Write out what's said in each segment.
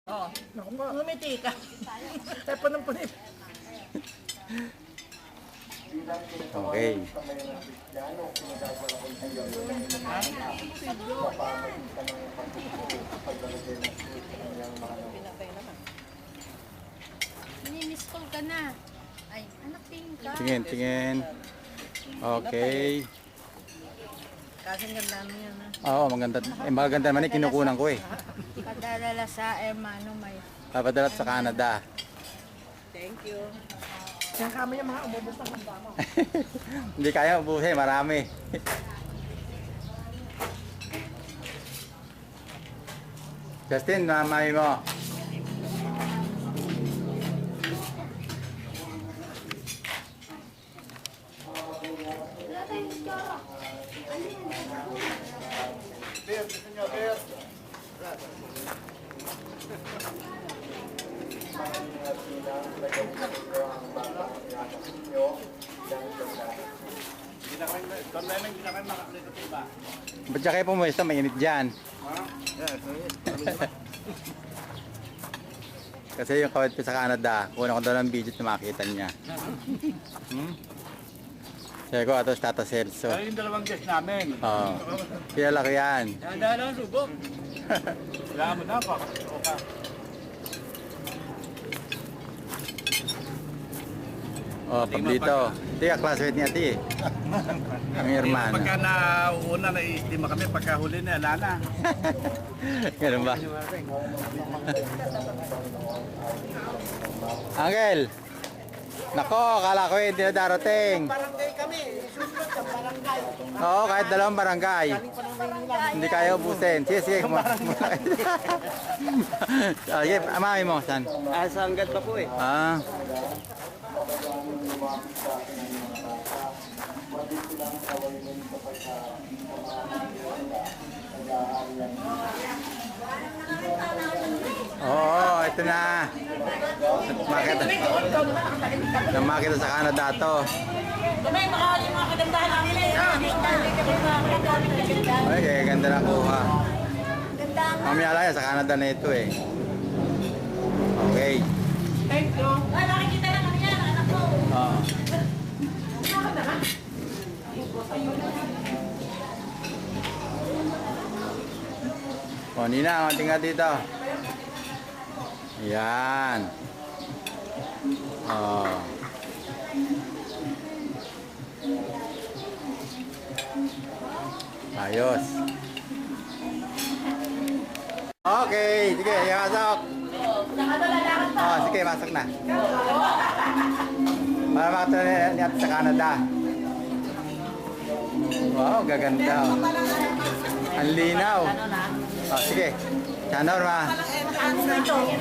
Oo. Naku nga. Ngumiti ka. Tayo pa ng punip. Okay. Minimiss call ka na. Ay, anak, tingin ka. Tingin, tingin. Okay. Kasi ang ganda naman yan. Oo, maganda. Eh, maganda naman eh, kinukunan ko eh. Padalala sa Hermano may. Papadalat sa Canada. Thank you. Kaya kami yung mga umubos ng handa mo. Hindi kaya ubusin, marami. Justin, mami mo. Ba't siya kayo pumuesta? Mainit dyan. Kasi yung kawit ko sa Canada, kunan ko daw ng video na makita niya. Sabi ko, ato Tata Celso. Ay, yung dalawang guest namin. Oo. Kilala ko yan. Dahan-dahan lang ang subok. Kailangan mo na, pakasuko ka. Oh, Pablito. Hindi ka classmate ni Ate eh. Ang hermano. Pagka nauuna, naiistima kami. Pagka huli na, lana. Ganun ba? Angel! Nako, akala ko hindi na darating. Barangay kami. Susunod sa barangay. Oo, kahit dalawang barangay. Hindi kaya ubusin. Sige, sige. Sige, amami mo. Saan? Sa hanggat pa po eh. Ah. Oo, ito na. Makita sa Canada to. Kami, mga kagandahan namin eh. Ay, kaya ganda na kuha. Mamaya lang yan, sa Canada na ito eh. Okay. Thank you. Ay, nakikita na kami yan, anak ko. Oo. O, Nina, konting nga dito. Yan. Oh. Ayos. Okay, sige, pasok. Oh, sige, pasok na. Para makita niya sa Canada. Wow, gaganda. Ang linaw. Oh, sige. Chanor ma.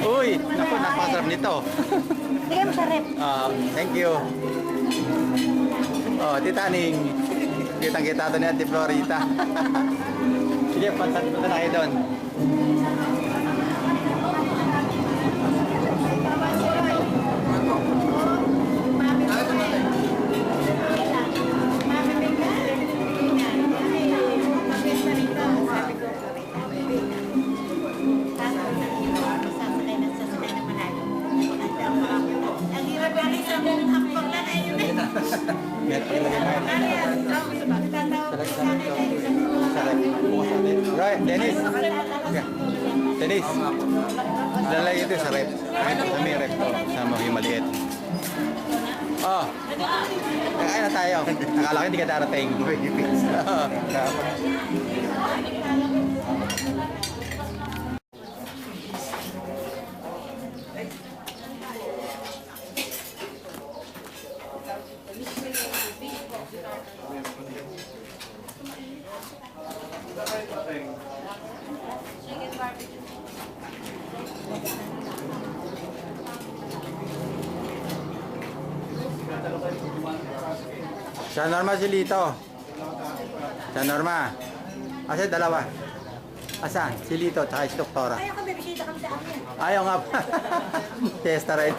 Uy, naku, napakasarap nito. Sige, masarap. Thank you. Oh, Titaning. Kitang-kita ito ni Auntie Florita. Sige, punta na kayo doon. Right, Dennis. Dennis. Lalagay ito sa rep. Sa may rep to. Sa mga maliit. Oh. Kakain na tayo. Nakala ko hindi ka darating. Sa Norma si Lito. Sa Norma. Asa dalawa? Asa? Si Lito at si Doktora. Ayaw kami, bisita kami sa amin. Ayaw nga pa. Testa rin.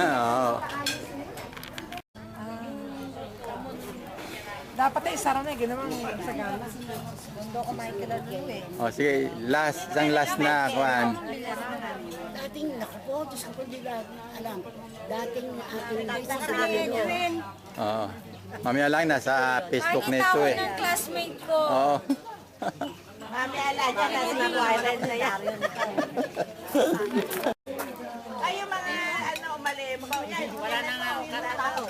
Oo. Dapat ay isara na, ginawa ng sagana. Mundo ko may kilala eh. O sige, isang last na kuan. Dating, naku po, Diyos ko po, di lahat na alam. Dating ating sa Kaya niyo rin. Oo. Mamaya lang, nasa Facebook na ito eh. ng classmate ko. Oo. Mami, ala dyan, nasa nakuha na yan. Ay, yung mga ano, mali. Wala na nga ako karatao.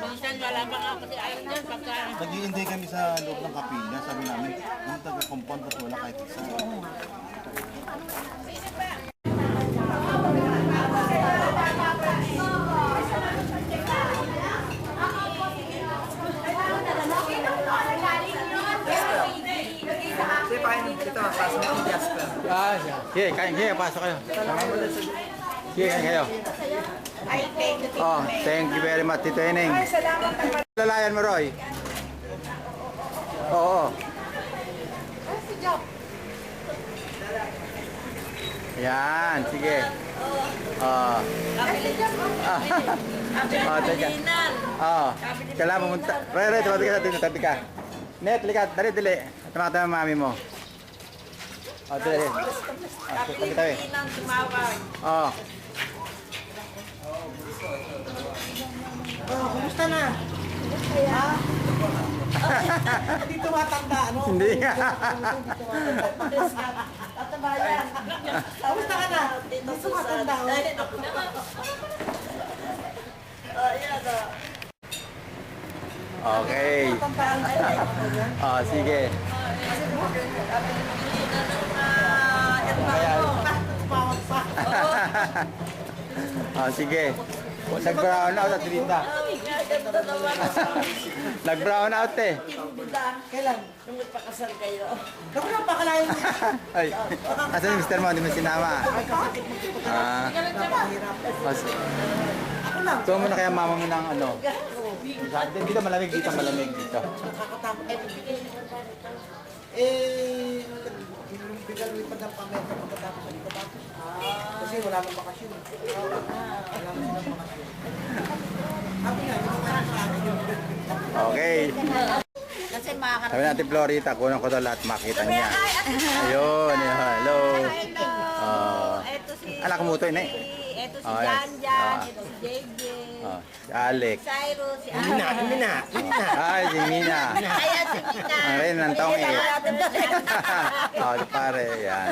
Minsan wala pa nga kasi ayaw niyan pagka... Nag-iintay kami sa loob ng kapilya. Sabi namin, yung taga-compound ba't wala kahit isa. Ah, sige, kain kayo, pasok kayo. Sige, kain kayo. Oh, thank you very much, Tito Eneng. Lalayan mo, Roy. Oo. Yan, sige. Oh. Oh, teka. Oh, kailangan pumunta. Roy, tabi ka sa Tito, tabi ka. Net, likat, dali. Tumakata ang mami mo. Oh, dali. Oh, tabi. Oh. Oh, kumusta na? Hindi tumatanda, ano? Hindi nga. Kumusta ka na? Hindi tumatanda, Okay. Oh, sige. Oh, sige. Nag-brown out at Linda. Nag-brown out eh. Kailan? Nung magpakasal kayo. Naku na, pakalain mo. Ay, asan yung mister mo? Hindi mo sinama. Ah. Ito mo na kaya mama mo ng ano. Dito malamig, dito malamig dito. Nakakatakot. Eh, bigyan lipad ng pameta pagkatapos sa likod ako. Kasi wala nang bakasyon. Wala nang bakasyon. Sabi nga, yung mga sa akin yun. Okay. Kasi makakarating. Sabi natin Florita, kunan ko daw lahat makita niya. Ayun, hello. Ito si... Anak mo ito, eh. Ito si Oh, yes. Janjan, ito si JJ. Oh, si Alex. Cyrus, si Mina. Ay, si Mina. Ayan si Mina. Ang rin ng taong eh. Oh, si pare, yan.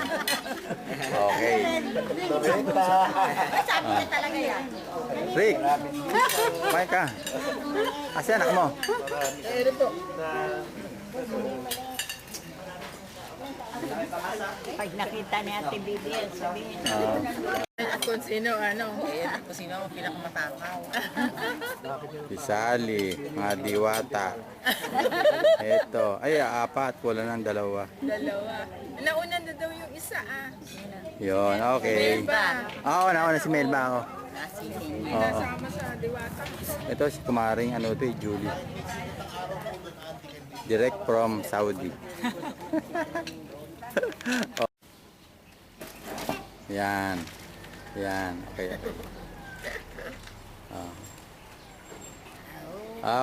Okay. Sabi niya talaga yan. Rick, kumain ka. Kasi anak mo. Pag nakita ni Ate Bibi, sabihin. Kung sino, kung sino ang pinakamatakaw. Si Sally, mga diwata. Ito. Ay, apat. Wala ng dalawa. Nauna na daw yung isa, Yun, okay. Oo, nauna si Melba ako. Oo. sa diwata. Ito si kumaring ano to, Julie. Direct from Saudi. Oh. Yan. Yan. Okay. Oh.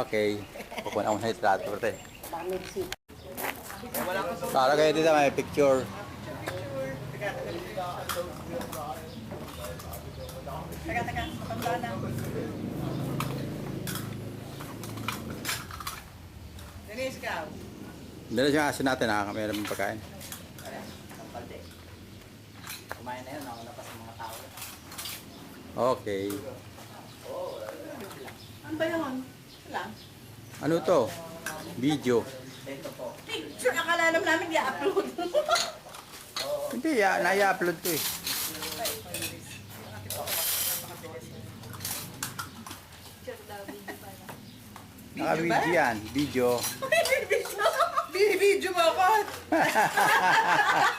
Okay. Pupunan ako sa litrato. Para kayo dito may picture. Denise, ka. Dala yung aso natin ha. Meron mong pagkain. Kumain na yun, nauna pa sa mga tao. Okay. Ano ba yun? Wala. Ano to? Video. Sure, akala namin i-upload. Hindi, nai-upload to eh. Naka-video yan. Video. Binibidyo mo ako.